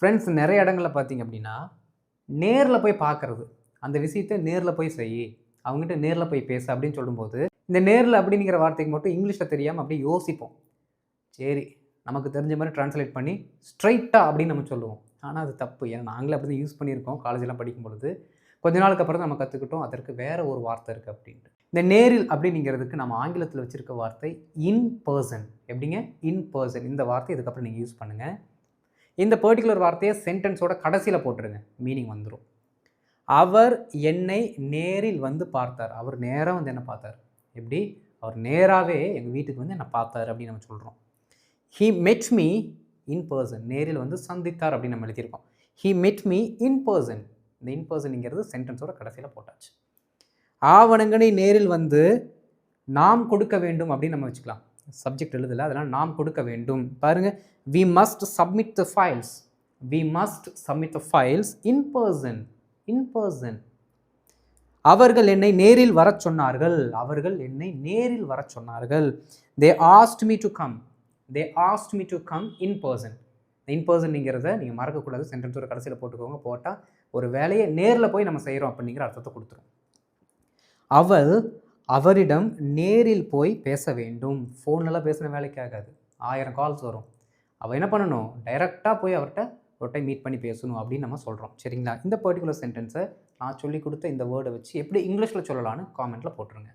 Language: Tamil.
ஃப்ரெண்ட்ஸ் நிறைய இடங்கள்ல பார்த்தீங்க அப்படின்னா, நேர்ல போய் பார்க்கறது. அந்த விஷயத்த நேர்ல போய் செய்யி. அவங்ககிட்ட நேர்ல போய் பேசு அப்படின்னு சொல்லும்போது, இந்த நேர்ல அப்படிங்கிற வார்த்தைக்கு மட்டும் இங்கிலீஷ்ல தெரியாம அப்படியே யோசிப்போம். சரி, நமக்கு தெரிஞ்ச மாரி டிரான்ஸ்லேட் பண்ணி ஸ்ட்ரெய்ட்டா அப்படின்னு நம்ம சொல்லுவோம். ஆனா அது தப்பு. ஏன்னா நாங்களே அப்படி தான் யூஸ் பண்ணியிருக்கோம் காலேஜ்லாம் படிக்கும்பொழுது. கொஞ்ச நாளுக்கு அப்புறம் தான் நம்ம கத்துக்கிட்டோம். அதற்கு வேற ஒரு வார்த்தை இருக்கு அப்படின்ட்டு. இந்த நேரில் அப்படிங்கிறதுக்கு நம்ம ஆங்கிலத்தில வச்சிருக்க வார்த்தை இன் பெர்சன். எப்படிங்க? In person. இந்த வார்த்தை இதுக்கப்புறம் நீங்க யூஸ் பண்ணுங்க. இந்த பர்ட்டிகுலர் வார்த்தைய சென்டென்ஸோட கடைசியில போட்டுருங்க. மீனிங் வந்துரும். அவர் என்னை நேரில் வந்து பார்த்தார். அவர் நேரா வந்து என்ன பார்த்தார். எப்படி? அவர் நேராவே எங்க வீட்டுக்கு வந்து என்ன பார்த்தார் அப்படின்னு நம்ம சொல்றோம். ஹி மெட் மீ இன் பெர்சன். நேரில் வந்து சந்தித்தார் அப்படின்னு நம்ம எழுதியிருக்கோம். ஹி மெட் மீ இன் பெர்சன். இந்த இன் பெர்சன்ங்கிறது சென்டென்ஸோட கடைசியில போட்டாச்சு. ஆவணங்களை நேரில் வந்து நாம் கொடுக்க வேண்டும் அப்படின்னு நம்ம வச்சுக்கலாம். சப்ஜெக்ட் எழுதல. அதனால நாம் கொடுக்க வேண்டும். பாருங்க. We must submit the files. We must submit the files in person. In person. அவர்கள் என்னை நேரில் வரச் சொன்னார்கள். அவர்கள் என்னை நேரில் வரச் சொன்னார்கள். They asked me to come. They asked me to come in person. இன் பர்சன்ங்கிறத நீங்கள் மறக்கக்கூடாது. சென்டென்ஸோட கடைசியில் போட்டுக்கோங்க. போட்டால் ஒரு வேலையை நேரில் போய் நம்ம செய்கிறோம் அப்படிங்கிற அர்த்தத்தை கொடுத்துரும். அவள் அவரிடம் நேரில் போய் பேச வேண்டும். ஃபோன்லலாம் பேசுகிற வேலைக்கு ஆகாது. 1000 கால்ஸ் வரும். அவள் என்ன பண்ணணும்? டைரெக்டாக போய் அவர்கிட்ட ஒரு டைம் மீட் பண்ணி பேசணும் அப்படின்னு நம்ம சொல்கிறோம். சரிங்களா? இந்த பர்ட்டிகுலர் சென்டென்ஸை நான் சொல்லிக் கொடுத்த இந்த வேர்டை வச்சு எப்படி இங்கிலீஷில் சொல்லலான்னு காமெண்ட்டில் போட்டுருங்க.